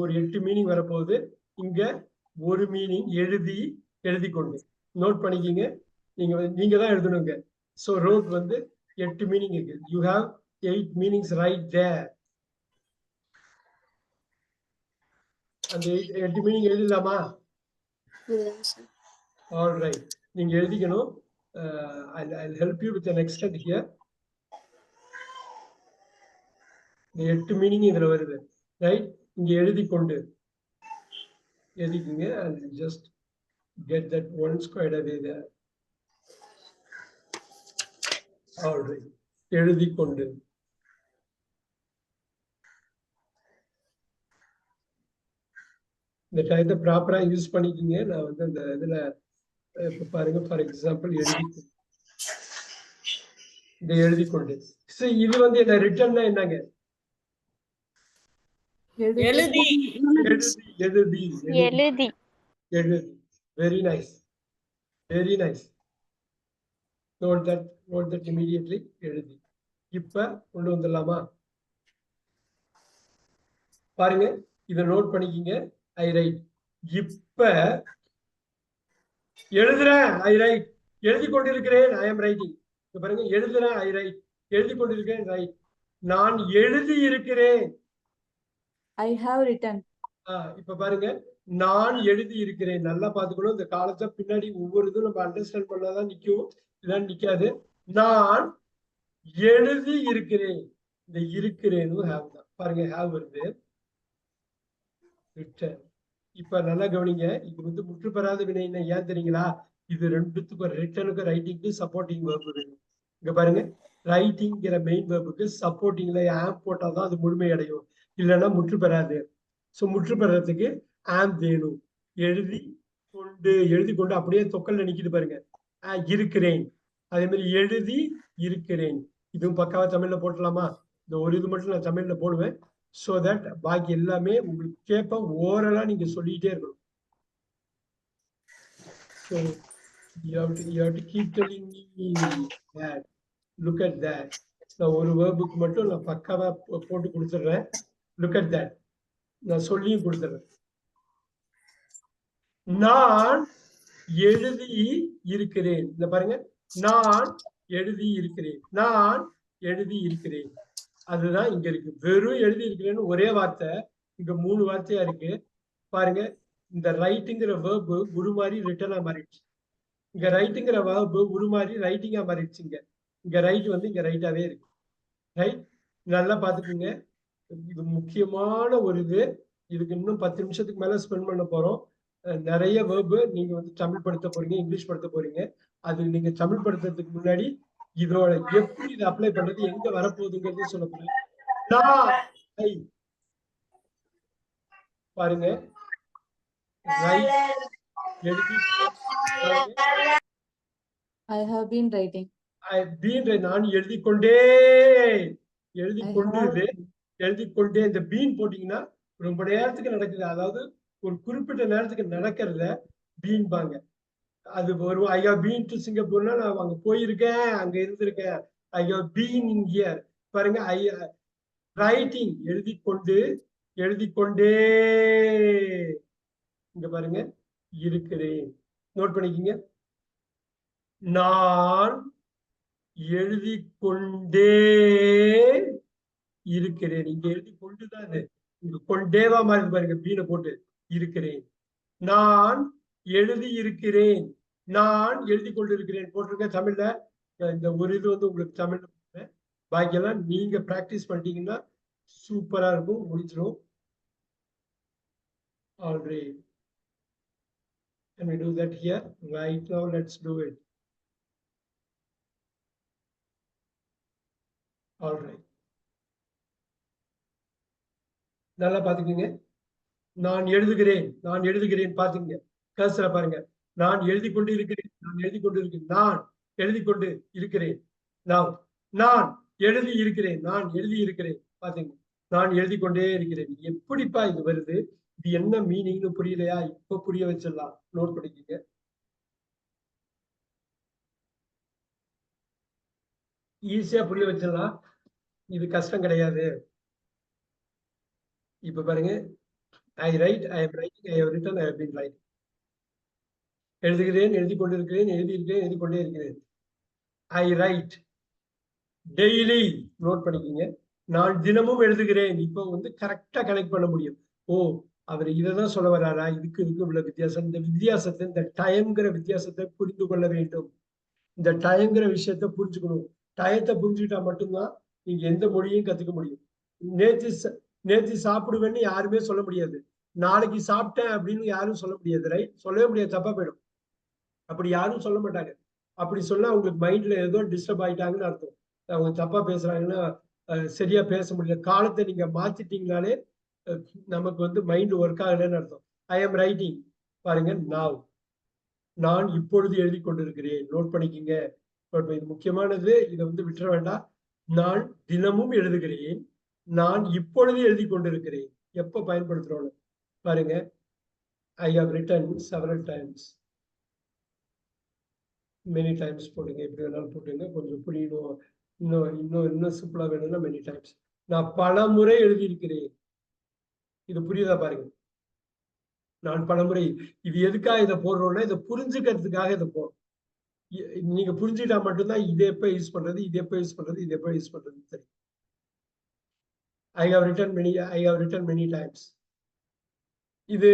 ஒரு 8 மீனிங் வரப்போகுது. இங்க ஒரு மீனிங் எழுதி கொண்டு நோட் பண்ணிக்கிங்க. நீங்க தான் எழுதணுங்க. ஸோ ரோட் வந்து 8 மீனிங் இருக்கு. You have 8 meanings right there. அந்த 8 மீனிங் எழுதலாமா? ஆல் ரைட், நீங்க எழுதிக்கணும். I'll help you with an extent here. இந்த 8 மீனிங் இதுல வருது, ரைட்? இங்க எழுதிக்குங்க. and just get that one squared away there. all right, எழுதி கொண்டு. இந்த டயத்தை ப்ராப்பரா யூஸ் பண்ணிக்கிங்க. நான் வந்து அந்த இதுல இப்ப பாருங்க, ஃபார் எக்ஸாம்பிள் எழுதி கொண்டு. இது வந்து என்ன ரிட்டர்ன்னா என்னங்க? எழுதி. Very nice, very nice. Note that immediately. எழுதி. இப்ப கொண்டு வந்துடலாமா? பாருங்க, இதை நோட் பண்ணிக்கிங்க. I write. இப்ப எழுதுறேன். I write. எழுதி கொண்டிருக்கிறேன். I am writing. பாருங்க, எழுதுறேன். I write. எழுதி கொண்டிருக்கிறேன். ரைட். நான் எழுதி இருக்கிறேன். I have written. இப்ப பாருங்க, நான் எழுதி இருக்கிறேன். நல்லா பாத்துக்கணும். இந்த காலத்தை பின்னாடி ஒவ்வொரு இதுவும் நம்ம அண்டர்ஸ்டாண்ட் பண்ணாதான் நிக்கும், இதான் நிக்காது. நான் எழுதி இருக்கிறேன். இந்த இருக்கிறேன் ஹேவ் தான். பாருங்க, ஹேவ் வருது. ரிட்டன். இப்ப நல்லா கவனிங்க. இது வந்து முற்றுப்பெறாத வினைன்னா ஏன் தெரியுங்களா? இது ரெண்டுத்துக்கும், ரிட்டனுக்கு ரைட்டிங்க்கு சப்போர்ட்டிங் வேர்ப் வேணும். இங்க பாருங்க, ரைட்டிங்கிற மெயின் வேர்புக்கு சப்போர்ட்டிங்ல ஆம் போட்டாதான் அது முழுமை அடையும், இல்லைன்னா முற்று பெறாது. ஸோ முற்று பெறத்துக்கு ஆம் வேணும். எழுதி கொண்டு அப்படியே தொக்கல்ல நிக்குது பாருங்க, இருக்கிறேன். அதே மாதிரி எழுதி இருக்கிறேன். இதுவும் பக்காவா தமிழ்ல போட்டலாமா? இந்த ஒரு இது மட்டும் நான் தமிழ்ல போடுவேன். so that பாக்கி எல்லாமே உங்களுக்கு கேட்ப ஓரலா நீங்க சொல்லிட்டே இருக்கணும். so you have to keep telling me that. look at that. நான் ஒரு வேர்புக்கு மட்டும் நான் பக்காவா போட்டு கொடுத்துடுறேன். look at that. நான் சொல்லியும் கொடுத்துறேன். நான் எழுதி இருக்கிறேன். இந்த பாருங்க, நான் எழுதி இருக்கிறேன். நான் எழுதி இருக்கிறேன். அதுதான் இங்க இருக்கு. வெறும் எழுதி இருக்கிறேன்னு ஒரே வார்த்தை, இங்க 3 வார்த்தையா இருக்கு. பாருங்க, இந்த ரைட்டுங்கிற வேர்பு உருமாறி ரிட்டனா மாறிடுச்சு. இங்க ரைட்டுங்கிற வேர்பு உருமாறி ரைட்டிங்கா மாறிடுச்சு. இங்க ரைட் வந்து இங்க ரைட்டாவே இருக்கு. ரைட், நல்லா பாத்துக்கோங்க. இது முக்கியமான ஒரு இதுக்கு இன்னும் 10 நிமிஷத்துக்கு மேல ஸ்பெண்ட் பண்ண போறோம். நிறைய வேர்பு நீங்க வந்து தமிழ் படுத்த போறீங்க, இங்கிலீஷ் படுத்த போறீங்க. அது நீங்க தமிழ் படுத்துறதுக்கு முன்னாடி இதோட எப்படி இதை அப்ளை பண்றது, எங்க வரப்போகுதுங்கிறது சொல்ல போறேன். பாருங்க, I have been writing. நான் எழுதி கொண்டே இந்த பீன் போட்டீங்கன்னா ரொம்ப நேரத்துக்கு நடக்குது. அதாவது ஒரு குறிப்பிட்ட நேரத்துக்கு நடக்கிறத பீன் பாங்க. அது ஒரு ஐ ஹவ் பீன் டு சிங்கப்பூர்னா நான் அங்க போயிருக்கேன், அங்க இருந்திருக்கேன். I have been in here. பாருங்க, ரைட்டிங் எழுதி கொண்டே இங்க பாருங்க இருக்கிறேன். நோட் பண்ணிக்கிங்க. நான் எழுதி கொண்டே இருக்கிறேன். இங்க எழுதி கொண்டுதான், இங்க கொண்டேவா மாதிரி பாருங்க, பீனை போட்டு இருக்கிறேன். நான் எழுதி இருக்கிறேன். நான் எழுதி கொண்டிருக்கிறேன் போட்டிருக்கேன் தமிழ்ல. இந்த ஒரு இது வந்து உங்களுக்கு தமிழ்ல போட்டேன். பாக்கியெல்லாம் நீங்க பிராக்டிஸ் பண்ணிட்டீங்கன்னா சூப்பரா இருக்கும், முடிச்சிடும். Already can we do that here right now? Let's do it. all right, நல்லா பாத்துக்கீங்க. நான் எழுதுகிறேன் பாத்துங்க, கர்சரை பாருங்க. நான் எழுதி கொண்டு இருக்கிறேன். நான் எழுதி கொண்டு இருக்கிறேன். நான் எழுதி இருக்கிறேன். பாத்தீங்க, நான் எழுதி கொண்டே இருக்கிறேன். எப்படிப்பா இது வருது, இது என்ன மீனிங்னு புரியலையா? இப்ப புரிய வச்சிடலாம். நோட் பண்ணிக்கங்க. ஈஸியா புரிய வச்சிடலாம், இது கஷ்டம் கிடையாது. இப்ப பாருங்க, I write, I am writing, I have written, I have been writing. எழுதுகிறேன், எழுதி கொண்டிருக்கிறேன், எழுதியிருக்கிறேன், எழுதி கொண்டே இருக்கிறேன். I write daily. நோட் பண்ணிக்கோங்க. நான் தினமும் எழுதுகிறேன். இப்போ வந்து கரெக்டா கனெக்ட் பண்ண முடியும். ஓ, அவர் இதைதான் சொல்ல வர்றாரா, இதுக்கு உள்ள வித்தியாசம். இந்த வித்தியாசத்தை, இந்த டைம்ங்கிற வித்தியாசத்தை புரிந்து கொள்ள வேண்டும். இந்த டைம்ங்கிற விஷயத்த புரிஞ்சுக்கணும். டயத்தை புரிஞ்சுக்கிட்டா மட்டும்தான் நீங்க எந்த மொழியும் கத்துக்க முடியும். நேற்று சாப்பிடுவேன்னு யாருமே சொல்ல முடியாது. நாளைக்கு சாப்பிட்டேன் அப்படின்னு யாரும் சொல்ல முடியாது. ரைட்? சொல்லவே முடியாது, தப்பா போயிடும். அப்படி யாரும் சொல்ல மாட்டாங்க. அப்படி சொன்னா உங்களுக்கு மைண்ட்ல ஏதோ டிஸ்டர்ப் ஆயிட்டாங்கன்னு அர்த்தம். அவங்க தப்பா பேசுறாங்கன்னா சரியா பேச முடியல. காலத்தை நீங்க மாத்திட்டீங்கனாலே நமக்கு வந்து மைண்ட் ஒர்க் ஆகலன்னு அர்த்தம். ஐ எம் ரைட்டிங் பாருங்க, நாவ். நான் இப்பொழுது எழுதி கொண்டிருக்கிறேன். நோட் பண்ணிக்கிங்க. இது முக்கியமானது, இதை வந்து விட்டுற வேண்டாம். நான் தினமும் எழுதுகிறேன். நான் இப்பொழுது எழுதி கொண்டிருக்கிறேன். எப்ப பயன்படுத்துறோம் பாருங்க. I have written several times. Many times போடுங்க. எப்படி வேணாலும் போட்டுங்க, கொஞ்சம் புரியணும். இன்னும் சிம்பிளா வேணும்னா மெனி டைம்ஸ். நான் பல முறை எழுதியிருக்கிறேன். இது புரியுதா பாருங்க. நான் பல முறை. இது எதுக்காக இதை போடுறோம்னா, இதை புரிஞ்சுக்கிறதுக்காக இதை போடுறோம். நீங்க புரிஞ்சுக்கிட்டா மட்டும்தான் இதை எப்ப யூஸ் பண்றது, இது எப்ப யூஸ் பண்றது, இது எப்ப யூஸ் பண்றது தெரியும். I have written many times. இது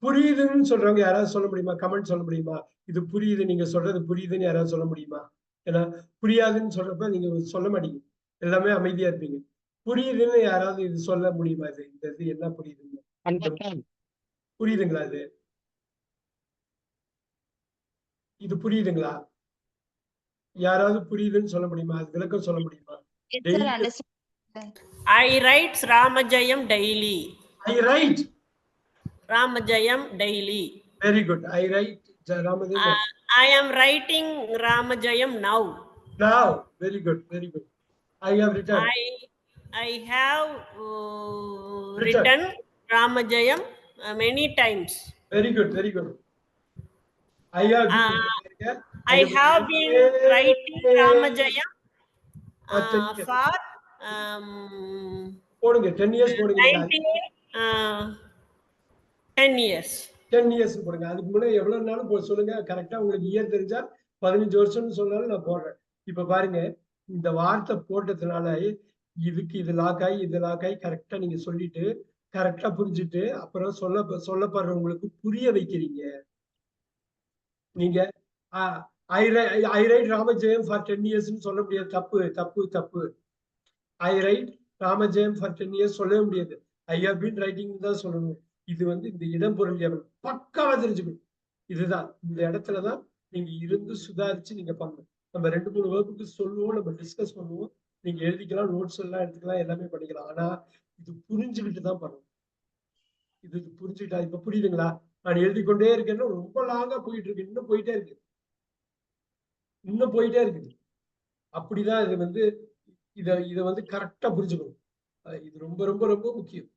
புரியுதுன்னு சொல்றவங்க யாராவது சொல்ல முடியுமா? கமெண்ட் சொல்ல முடியுமா? இது புரியுது, நீங்க சொல்றது புரியுதுன்னு யாராவது சொல்ல முடியுமா? ஏன்னா புரியாதுன்னு சொல்றப்ப நீங்க சொல்ல மாட்டீங்க, எல்லாமே அமைதியா இருப்பீங்க. புரியுதுன்னு யாராவது இது சொல்ல முடியுமா? இது என்ன புரியுதுன்னு புரியுதுங்களா? இது புரியுதுங்களா? யாராவது புரியுதுன்னு சொல்ல முடியுமா? அது விளக்கம் சொல்ல முடியுமா? I write Ramajayam daily. I write Ramajayam daily. Very good. I write Ramadhan. I am writing Ramajayam now. Now, very good, very good. I have written. I have written Ramajayam many times. Very good, very good. I have been writing Ramajayam for போடுங்க 10 years போடுங்க. 10 years. 10 years போடுங்க. அதுக்கு முன்னாடி எவ்வளவு நாளும் சொல்லுங்க. கரெக்டா உங்களுக்கு இயர் தெரிஞ்சா 15 வருஷம்னு சொன்னாலும் நான் போடுறேன். இப்ப பாருங்க, இந்த வார்த்தை போட்டதுனால இதுக்கு இது லாக் ஆகி கரெக்டா நீங்க சொல்லிட்டு கரெக்டா புரிஞ்சுட்டு அப்புறம் சொல்லப்படுறவங்களுக்கு புரிய வைக்கிறீங்க. நீங்க ஐ ரைட் ராமஜெயம் ஃபார் 10 இயர்ஸ்ன்னு சொல்ல முடியாது. தப்பு. ஐ ரைட் ராமஜெயம் ஃபார் 10 இயர்ஸ் சொல்லவே முடியாது. ஐ ஹவ் பீன் ரைட்டிங் தான் சொல்லணும். இது வந்து இந்த இடம்பொருள் பக்காவா தெரிஞ்சுக்கணும். இதுதான் இந்த இடத்துலதான் நீங்க இருந்து சுதாரிச்சு நீங்க பண்ணணும். நம்ம 2-3 வகுப்புக்கு சொல்லுவோம், நம்ம டிஸ்கஸ் பண்ணுவோம். நீங்க எழுதிக்கலாம், நோட்ஸ் எல்லாம் எடுத்துக்கலாம், எல்லாமே பண்ணிக்கலாம். ஆனா இது புரிஞ்சுக்கிட்டு தான் பண்ணணும். இது புரிஞ்சுக்கிட்டா இப்ப புரியுதுங்களா? நான் எழுதி கொண்டே இருக்கேன்னா ரொம்ப லாங்கா போயிட்டு இருக்கு. இன்னும் போயிட்டே இருக்குது. அப்படிதான் இது வந்து இதை வந்து கரெக்டா புரிஞ்சுக்கணும். இது ரொம்ப ரொம்ப ரொம்ப முக்கியம்.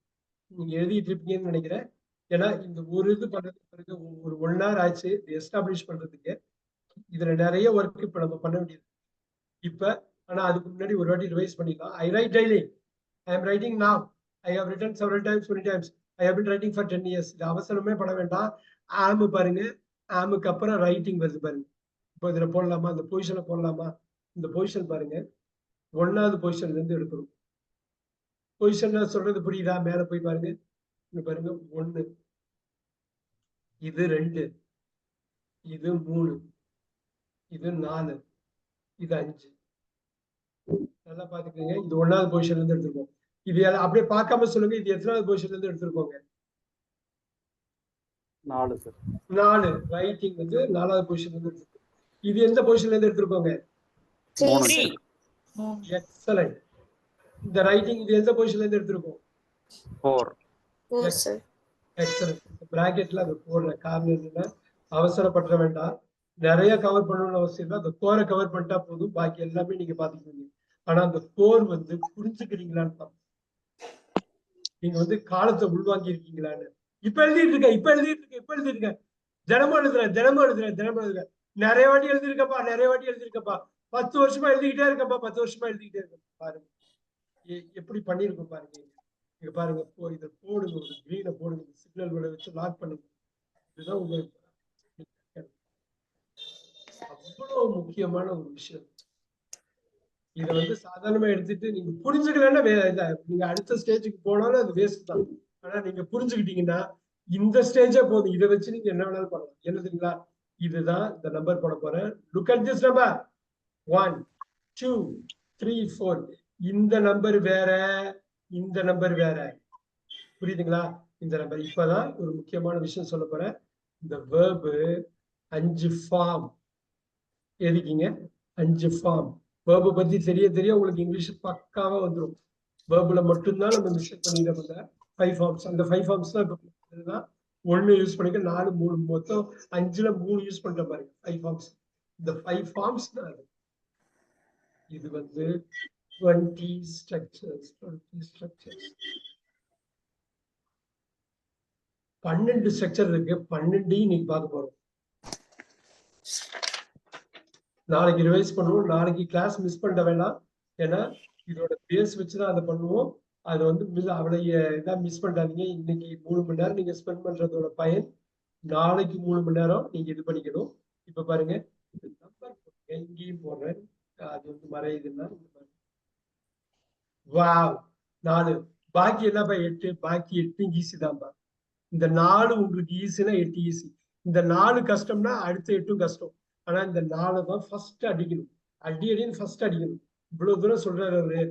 நீங்க எழுதிட்டு இருப்பீங்கன்னு நினைக்கிறேன். ஏன்னா இந்த ஒரு இது பண்றதுக்கு ஒரு 1 hour ஆச்சு எஸ்டாப்ளிஷ் பண்றதுக்கு. இதுல நிறைய ஒர்க் இப்ப நம்ம பண்ண வேண்டியது இப்ப. ஆனா அதுக்கு முன்னாடி ஒரு வாட்டி ரிவைஸ் பண்ணிக்கலாம். I write daily. I am writing now. I have written several times, many times. I have been writing for 10 years. இது அவசரமே பட வேண்டாம். ஆம் பாருங்க, ஆமுக்கு அப்புறம் ரைட்டிங் வருது பாருங்க. இப்போ இதுல போடலாமா? இந்த பொசிஷனை போடலாமா? இந்த பொசிஷன் பாருங்க, 1வது பொசிஷன்ல இருந்து எடுக்கணும். பொசிஷன் சொல்றது புரியுதா? மேல போய் பாருங்க. இங்க பாருங்க, 1, இது 2, இது 3, இது 4, இது 5. நல்லா பாத்துக்கோங்க. இது 1வது பொசிஷன்ல இருந்து எடுத்திருக்கோம். இது அப்படியே பார்க்காம சொல்லுங்க, இது எத்தனாவது பொசிஷன்ல இருந்து எடுத்திருக்கோங்க? 4 சார். 4. ரைட்டிங் வந்து 4வது பொசிஷன்ல இருந்து எடுத்திருக்கோம். இது எந்த பொசிஷன்ல இருந்து எடுத்திருக்கோங்க? 3. எக்ஸலென்ட். இந்த ரைட்டிங் இது எந்த பொசிஷன்ல இருந்து எடுத்திருக்கோம்? 4. எக்ஸலென்ட். பிராக்கெட்ல அது போடுற காரணம் அவசரப்பட வேண்டாம். நிறைய கவர் பண்ணணும்னு அவசியம் இல்லை. அந்த கோரை கவர் பண்ணிட்டா போதும், பாக்கி எல்லாமே நீங்க பாத்துக்கீங்க. ஆனா அந்த கோர் வந்து புரிஞ்சுக்கிறீங்களான்னு பாருங்க. நீங்க வந்து காலத்தை உள்வாங்கி இருக்கீங்களான்னு. இப்ப எழுதிட்டு இருக்கேன். தினமும் எழுதுறேன். நிறைய வாட்டி எழுதிருக்கப்பா. 10 வருஷமா எழுதிக்கிட்டே இருக்கப்பா. 10 வருஷமா எழுதிக்கிட்டே இருக்க பாருங்க. எப்படி பண்ணிருக்கோம் பாருங்க. இங்க பாருங்க, இதை போடுங்க, ஒரு கிரீனை போடுங்க, சிக்னல் வேர்டை வச்சு லாக் பண்ணுங்க. இதுதான் உங்களுக்கு அவ்வளவு முக்கியமான ஒரு விஷயம். இதை வந்து சாதாரணமா எடுத்துட்டு நீங்க புரிஞ்சுக்கலன்னா நீங்க அடுத்த ஸ்டேஜுக்கு போனாலும் அது வேஸ்ட் தான். ஆனா நீங்க புரிஞ்சுக்கிட்டீங்கன்னா இந்த ஸ்டேஜே போதும். இதை வச்சு நீங்க என்ன வேணாலும் பண்ணலாம். என்ன தெரியுங்களா? இதுதான் இந்த நம்பர் போட போறேன். Look at this number 1 2 3 4. இந்த நம்பர் வேற, இந்த நம்பர் வேற. புரியுதுங்களா? இந்த நம்பர். இப்பதான் ஒரு முக்கியமான விஷயம் சொல்ல போறேன். இந்த verb 5 ஃபார்ம். எதுக்குங்க 5 ஃபார்ம்? verb பத்தி தெரிய உங்களுக்கு இங்கிலீஷ் பக்காவா வந்துடும். verbல மட்டும்தான் நம்ம மிஸ்டேக் பண்ணிட முடியல. 5 ஃபார்ம்ஸ். அந்த 5 ஃபார்ம்ஸ் தான் இப்ப 1 யூஸ் பண்ணிக்க, 4 3 மொத்தம் 5ல 3 யூஸ் பண்ற பாருங்க 5 ஃபார்ம்ஸ். இந்த 5 ஃபார்ம்ஸ் தான் அது. இது வந்து 20 ஸ்ட்ரக்சர்ஸ். 12 ஸ்ட்ரக்சர் இருக்கு. 12 நீங்க பார்க்க போறோம். நாளைக்கு ரிவைஸ் பண்ணுவோம். நாளைக்கு கிளாஸ் மிஸ் பண்ண வேணாம். ஏன்னா இதோட பேஸ் வச்சுதான் அதை பண்ணுவோம். அது வந்து அவளைய இதா மிஸ் பண்ணாதீங்க. இன்னைக்கு 3 மணி நேரம் நீங்க ஸ்பெண்ட் பண்றதோட பயன் நாளைக்கு 3 மணி நேரம் நீங்க இது பண்ணிக்கணும். இப்ப பாருங்க, நம்பர் எங்கேயும் போடுறேன். அது வந்து மறையுதுன்னா வாவ் 4. பாக்கி என்னப்பா 8? பாக்கி 8 ஈஸி தான்ப்பா. இந்த 4 உங்களுக்கு ஈஸினா 8 ஈஸி. இந்த 4 கஷ்டம்னா அடுத்த 8ம் கஷ்டம். ஆனா இந்த 4 தான் ஃபர்ஸ்ட் அடிக்கணும். அடின்னு ஃபர்ஸ்ட் அடிக்கணும். இவ்வளவு தூரம் சொல்றாரு அவரு.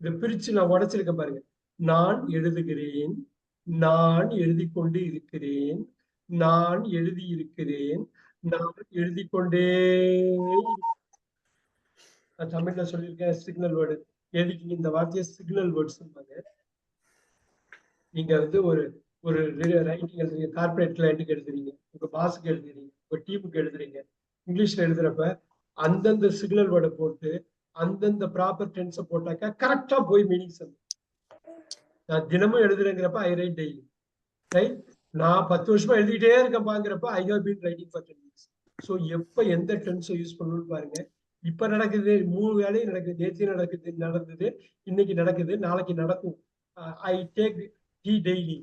இதை பிரிச்சு நான் உடைச்சிருக்கேன் பாருங்க. நான் எழுதுகிறேன், நான் எழுதி கொண்டு இருக்கிறேன், நான் எழுதி இருக்கிறேன், நான் எழுதி கொண்டே. நான் தமிழ்ல சொல்லியிருக்கேன் சிக்னல் வேர்டு. எதுக்கு இந்த வார்த்தையை சிக்னல் வேர்ட்ஸ் சொல்லுவாங்க? நீங்க வந்து ஒரு ரைட்டிங் எழுதுறீங்க, கார்பரேட் கிளையண்ட்டுக்கு எழுதுறீங்க, உங்க பாஸுக்கு எழுதுறீங்க, உங்க டீமுக்கு எழுதுறீங்க. இங்கிலீஷ்ல எழுதுறப்ப அந்தந்த சிக்னல் வேர்டை போட்டு அந்தந்த ப்ராப்பர் டென்ஸை போட்டாக்கா கரெக்டா போய் மீனிங்ஸ். நான் தினமும் எழுதுறேங்கிறப்ப ஐ ரைட் டெய்லி. ரைட். நான் 10 வருஷமா எழுதிட்டே இருக்கேன்பாங்கிறப்ப I have been writing for 10 years. So எப்ப எந்த டென்ஸை யூஸ் பண்ணணும்னு பாருங்க. இப்ப நடக்குது, 3 வேலையும் நடக்குது. நேற்று நடந்தது, இன்னைக்கு நடக்குது, நாளைக்கு நடக்கும். ஐ take tea daily.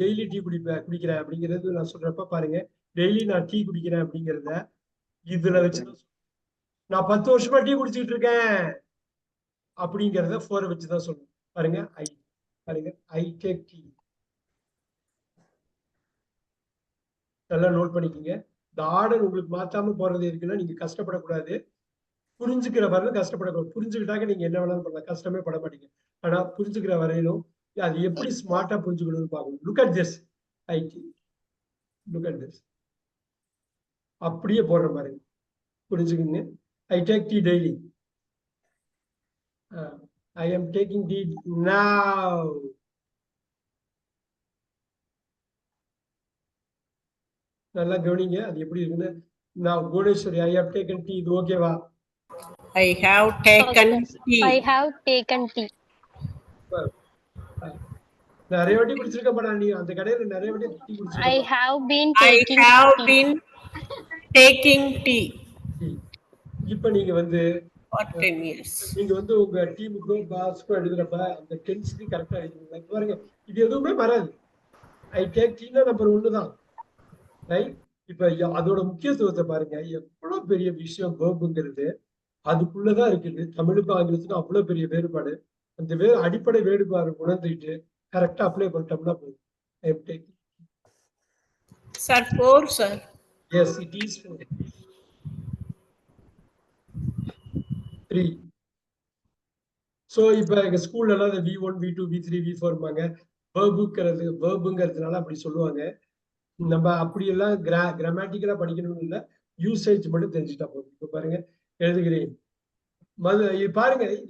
Daily tea குடிக்கிறேன் அப்படிங்கிறது நான் சொல்றப்ப பாருங்க, டெய்லி நான் டீ குடிக்கிறேன் அப்படிங்கிறத இதுல வச்சு நான் 10 வருஷமா டீ குடிச்சிட்டு இருக்கேன் அப்படிங்கிறத 4 வச்சுதான் சொல்லணும். பாருங்க, ஐ டேக் டீ. நல்லா நோட் பண்ணிக்கோங்க. இந்த ஆர்டர் உங்களுக்கு மாத்தாம போறது இருக்குன்னா நீங்க கஷ்டப்படக்கூடாது. புரிஞ்சுக்கிற வரையிலும் கஷ்டப்படக்கூடாது. புரிஞ்சுக்கிட்டாக்க நீங்க என்ன வேணாலும் பண்ணலாம், கஷ்டமே பட மாட்டீங்க. ஆனா புரிஞ்சுக்கிற வரையிலும் அது எப்படி ஸ்மார்ட்டா புரிஞ்சுக்கணும்னு பார்க்கணும். Look at this. Look at this. அப்படியே போடுற மாதிரி புரிஞ்சுக்கங்க. I take tea daily. I am taking tea now. நல்லா கவனிங்க அது எப்படி இருக்குன்னு. நான் Bhuvaneswari, I have taken tea. இது ஓகேவா? I have taken tea. I have taken tea. நிறைய வாட்டி குடிச்சிருக்க மாட்டா நீ அந்த கடையில நிறைய வாட்டி tea குடிச்சிருக்க. I have been I taking have tea. been taking tea இப்ப நீங்க வந்து for 10 years. நீங்க வந்து உங்க டீமுக்கும் பாஸ்க்கும் எழுதுறப்ப அந்த டென்ஸ்க்கு கரெக்டா எழுதுங்க. பாருங்க, இது எதுவுமே வராது. ஐ டேக் டீனா நம்பர் 1 தான். ரைட். இப்ப அதோட முக்கியத்துவத்தை பாருங்க. எவ்வளவு பெரிய விஷயம் வேர்புங்கிறது அதுக்குள்ளதான் இருக்குது. தமிழுக்கும் ஆங்கிலத்துக்கும் அவ்வளவு பெரிய வேறுபாடு. அந்த அடிப்படை வேறுபாடு உணர்ந்துட்டு கரெக்டா அப்ளை பண்ணிட்டோம்னா போதும். ஐ am taking. Sir, 4, sir. Yes, it is 4. 3. So இப்ப எங்க ஸ்கூல்ல எல்லாம் V1 V2 V3 V4 வேர்புங்கிறதுனால அப்படி சொல்லுவாங்க. நம்ம அப்படியெல்லாம் கிராமட்டிக்கலா படிக்கணும்னு இல்லை, யூசேஜ் மட்டும் தெரிஞ்சுட்டா போதும். இப்ப பாருங்க, எழுதுகிறேன். பாருங்க